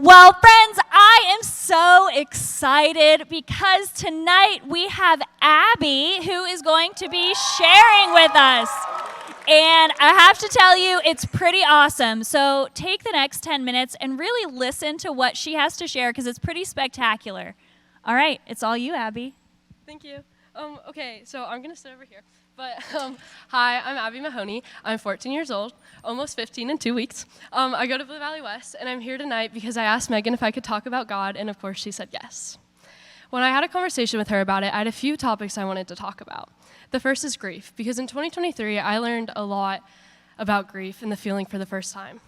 Well, friends, I am so excited because tonight we have Abby who is going to be sharing with us. And I have to tell you, it's pretty awesome. So take the next 10 minutes and really listen to what she has to share because it's pretty spectacular. All right, it's all you, Abby. Thank you. Okay, so I'm going to sit over here. But hi, I'm Abby Mahoney. I'm 14 years old, almost 15 in 2 weeks. I go to Blue Valley West, and I'm here tonight because I asked Megan if I could talk about God, and of course she said yes. When I had a conversation with her about it, I had a few topics I wanted to talk about. The first is grief, because in 2023, I learned a lot about grief and the feeling for the first time.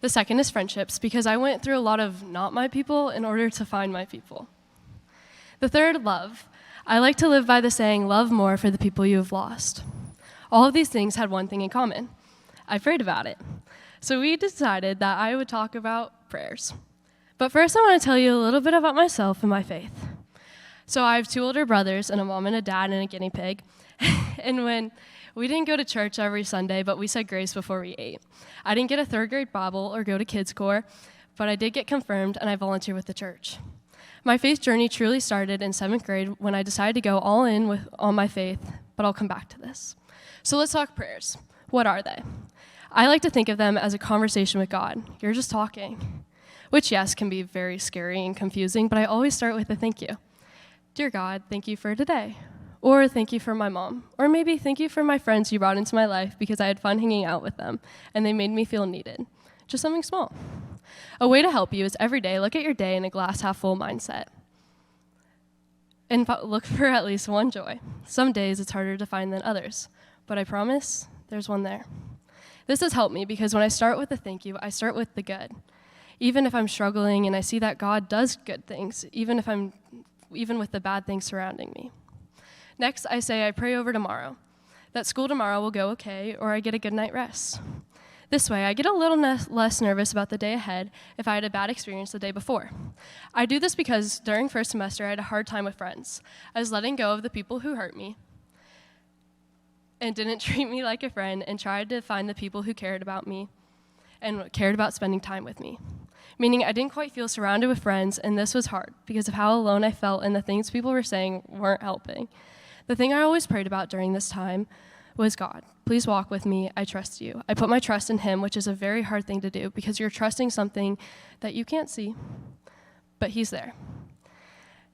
The second is friendships, because I went through a lot of not my people in order to find my people. The third, love. I like to live by the saying, love more for the people you have lost. All of these things had one thing in common. I prayed about it. So we decided that I would talk about prayers. But first I want to tell you a little bit about myself and my faith. So I have 2 older brothers and a mom and a dad and a guinea pig. And when we didn't go to church every Sunday, but we said grace before we ate. I didn't get a 3rd grade Bible or go to Kids Corps, but I did get confirmed and I volunteered with the church. My faith journey truly started in 7th grade when I decided to go all in on my faith, but I'll come back to this. So let's talk prayers. What are they? I like to think of them as a conversation with God. You're just talking, which, yes, can be very scary and confusing, but I always start with a thank you. Dear God, thank you for today. Or thank you for my mom. Or maybe thank you for my friends you brought into my life because I had fun hanging out with them, and they made me feel needed. Just something small. A way to help you is every day look at your day in a glass half full mindset and look for at least one joy. Some days it's harder to find than others, but I promise there's one there. This has helped me because when I start with a thank you, I start with the good. Even if I'm struggling and I see that God does good things, even with the bad things surrounding me. Next, I say I pray over tomorrow, that school tomorrow will go okay or I get a good night rest. This way, I get a little less nervous about the day ahead if I had a bad experience the day before. I do this because during first semester, I had a hard time with friends. I was letting go of the people who hurt me and didn't treat me like a friend and tried to find the people who cared about me and cared about spending time with me. Meaning I didn't quite feel surrounded with friends, and this was hard because of how alone I felt and the things people were saying weren't helping. The thing I always prayed about during this time was, God, please walk with me. I trust you. I put my trust in him, which is a very hard thing to do because you're trusting something that you can't see, but he's there.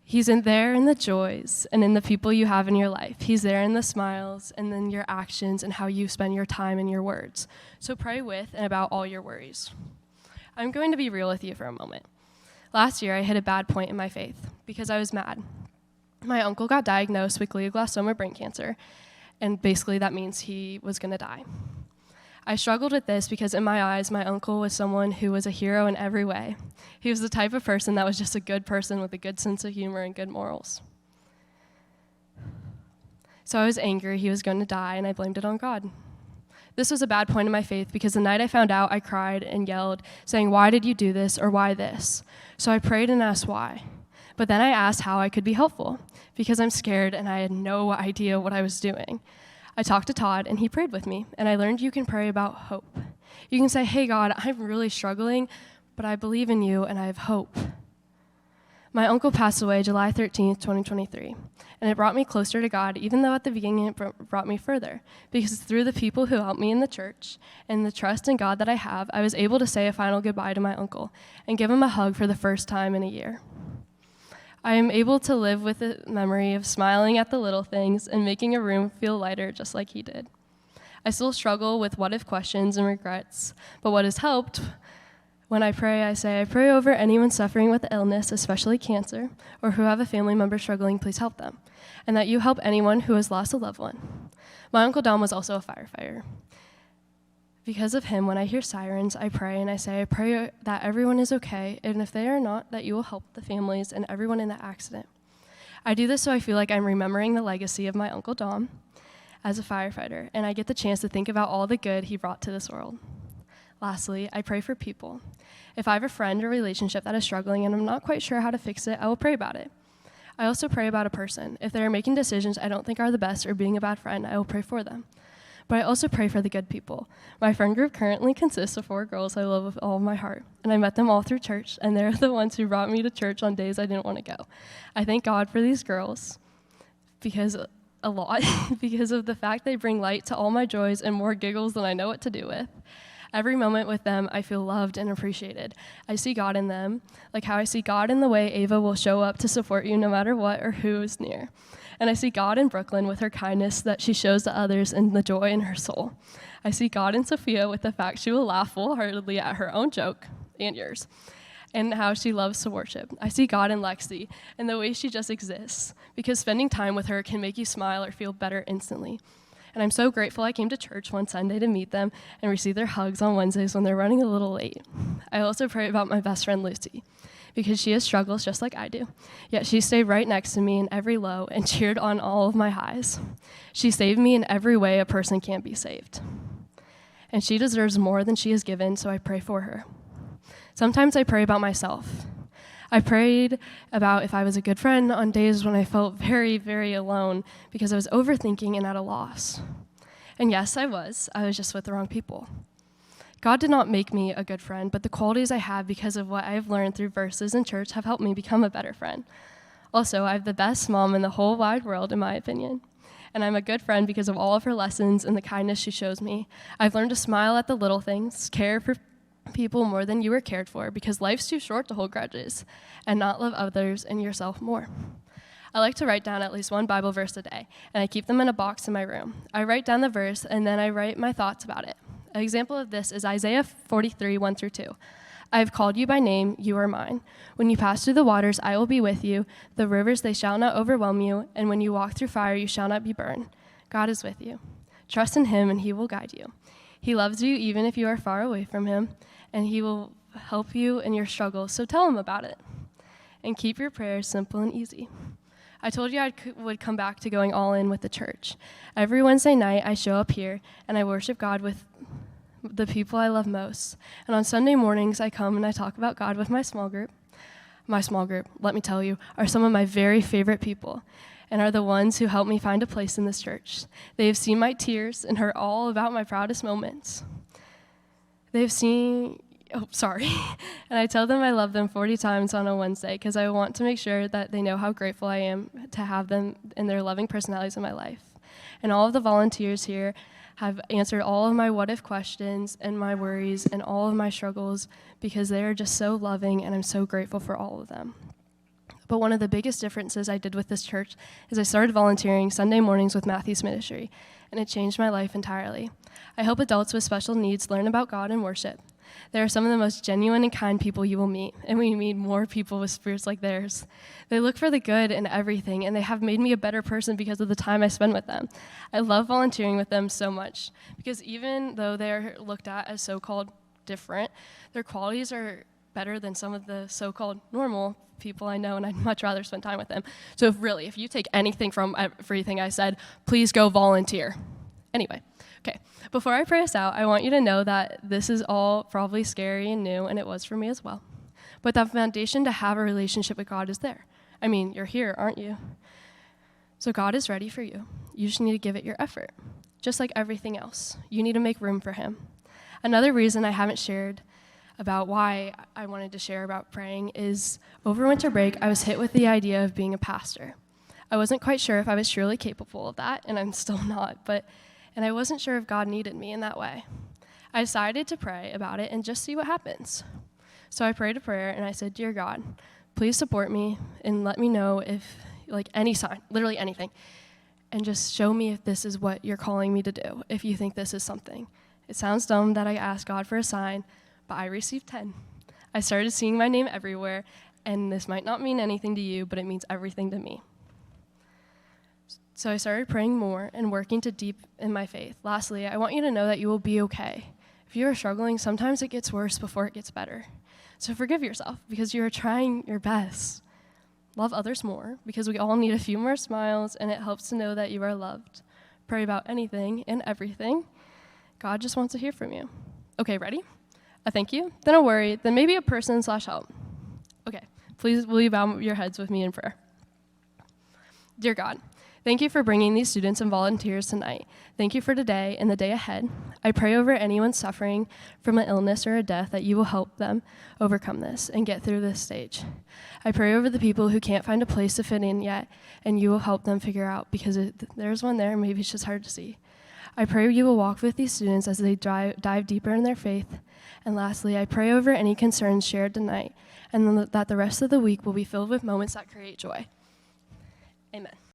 He's in there in the joys and in the people you have in your life. He's there in the smiles and then your actions and how you spend your time and your words. So pray with and about all your worries. I'm going to be real with you for a moment. Last year, I hit a bad point in my faith because I was mad. My uncle got diagnosed with glioblastoma brain cancer, and basically that means he was going to die. I struggled with this because in my eyes, my uncle was someone who was a hero in every way. He was the type of person that was just a good person with a good sense of humor and good morals. So I was angry he was going to die, and I blamed it on God. This was a bad point in my faith because the night I found out, I cried and yelled, saying, "Why did you do this?" or "Why this?" So I prayed and asked why. But then I asked how I could be helpful because I'm scared and I had no idea what I was doing. I talked to Todd and he prayed with me, and I learned you can pray about hope. You can say, "Hey God, I'm really struggling, but I believe in you and I have hope." My uncle passed away July 13th, 2023, and it brought me closer to God, even though at the beginning it brought me further, because through the people who helped me in the church and the trust in God that I have, I was able to say a final goodbye to my uncle and give him a hug for the first time in a year. I am able to live with the memory of smiling at the little things and making a room feel lighter just like he did. I still struggle with what-if questions and regrets, but what has helped, when I pray, I say, I pray over anyone suffering with illness, especially cancer, or who have a family member struggling, please help them, and that you help anyone who has lost a loved one. My Uncle Don was also a firefighter. Because of him, when I hear sirens, I pray, and I say, I pray that everyone is okay, and if they are not, that you will help the families and everyone in that accident. I do this so I feel like I'm remembering the legacy of my Uncle Don as a firefighter, and I get the chance to think about all the good he brought to this world. Lastly, I pray for people. If I have a friend or relationship that is struggling and I'm not quite sure how to fix it, I will pray about it. I also pray about a person. If they are making decisions I don't think are the best or being a bad friend, I will pray for them. But I also pray for the good people. My friend group currently consists of 4 girls I love with all of my heart, and I met them all through church, and they're the ones who brought me to church on days I didn't want to go. I thank God for these girls because of the fact they bring light to all my joys and more giggles than I know what to do with. Every moment with them, I feel loved and appreciated. I see God in them, like how I see God in the way Ava will show up to support you no matter what or who is near. And I see God in Brooklyn with her kindness that she shows to others and the joy in her soul. I see God in Sophia with the fact she will laugh full-heartedly at her own joke and yours, and how she loves to worship. I see God in Lexi and the way she just exists, because spending time with her can make you smile or feel better instantly. And I'm so grateful I came to church one Sunday to meet them and receive their hugs on Wednesdays when they're running a little late. I also pray about my best friend Lucy, because she has struggles just like I do. Yet she stayed right next to me in every low and cheered on all of my highs. She saved me in every way a person can be saved. And she deserves more than she has given, so I pray for her. Sometimes I pray about myself. I prayed about if I was a good friend on days when I felt very, very alone because I was overthinking and at a loss. And yes, I was just with the wrong people. God did not make me a good friend, but the qualities I have because of what I have learned through verses in church have helped me become a better friend. Also, I have the best mom in the whole wide world, in my opinion. And I'm a good friend because of all of her lessons and the kindness she shows me. I've learned to smile at the little things, care for people more than you were cared for, because life's too short to hold grudges, and not love others and yourself more. I like to write down at least one Bible verse a day, and I keep them in a box in my room. I write down the verse, and then I write my thoughts about it. An example of this is Isaiah 43, 1-2. I have called you by name, you are mine. When you pass through the waters, I will be with you. The rivers, they shall not overwhelm you, and when you walk through fire, you shall not be burned. God is with you. Trust in him, and he will guide you. He loves you even if you are far away from him, and he will help you in your struggles, so tell him about it. And keep your prayers simple and easy. I told you I would come back to going all in with the church. Every Wednesday night, I show up here, and I worship God with the people I love most. And on Sunday mornings, I come and I talk about God with my small group. My small group, let me tell you, are some of my very favorite people and are the ones who help me find a place in this church. They have seen my tears and heard all about my proudest moments. And I tell them I love them 40 times on a Wednesday because I want to make sure that they know how grateful I am to have them and their loving personalities in my life. And all of the volunteers here have answered all of my what-if questions and my worries and all of my struggles because they are just so loving, and I'm so grateful for all of them. But one of the biggest differences I did with this church is I started volunteering Sunday mornings with Matthew's ministry, and it changed my life entirely. I help adults with special needs learn about God and worship. They are some of the most genuine and kind people you will meet, and we need more people with spirits like theirs. They look for the good in everything, and they have made me a better person because of the time I spend with them. I love volunteering with them so much, because even though they are looked at as so-called different, their qualities are better than some of the so-called normal people I know, and I'd much rather spend time with them. So if you take anything from everything I said, please go volunteer. Anyway. Okay, before I pray us out, I want you to know that this is all probably scary and new, and it was for me as well. But the foundation to have a relationship with God is there. I mean, you're here, aren't you? So God is ready for you. You just need to give it your effort. Just like everything else, you need to make room for him. Another reason I haven't shared about why I wanted to share about praying is over winter break, I was hit with the idea of being a pastor. I wasn't quite sure if I was truly capable of that, and I'm still not, and I wasn't sure if God needed me in that way. I decided to pray about it and just see what happens. So I prayed a prayer and I said, Dear God, please support me and let me know if, any sign, literally anything, and just show me if this is what you're calling me to do, if you think this is something. It sounds dumb that I asked God for a sign, but I received 10. I started seeing my name everywhere, and this might not mean anything to you, but it means everything to me. So I started praying more and working to deep in my faith. Lastly, I want you to know that you will be okay. If you are struggling, sometimes it gets worse before it gets better. So forgive yourself because you are trying your best. Love others more because we all need a few more smiles, and it helps to know that you are loved. Pray about anything and everything. God just wants to hear from you. Okay, ready? A thank you, then a worry, then maybe a person/help. Okay, please will you bow your heads with me in prayer? Dear God, Thank you for bringing these students and volunteers tonight. Thank you for today and the day ahead. I pray over anyone suffering from an illness or a death that you will help them overcome this and get through this stage. I pray over the people who can't find a place to fit in yet, and you will help them figure out, because there's one there, maybe it's just hard to see. I pray you will walk with these students as they dive deeper in their faith. And lastly, I pray over any concerns shared tonight, and that the rest of the week will be filled with moments that create joy. Amen.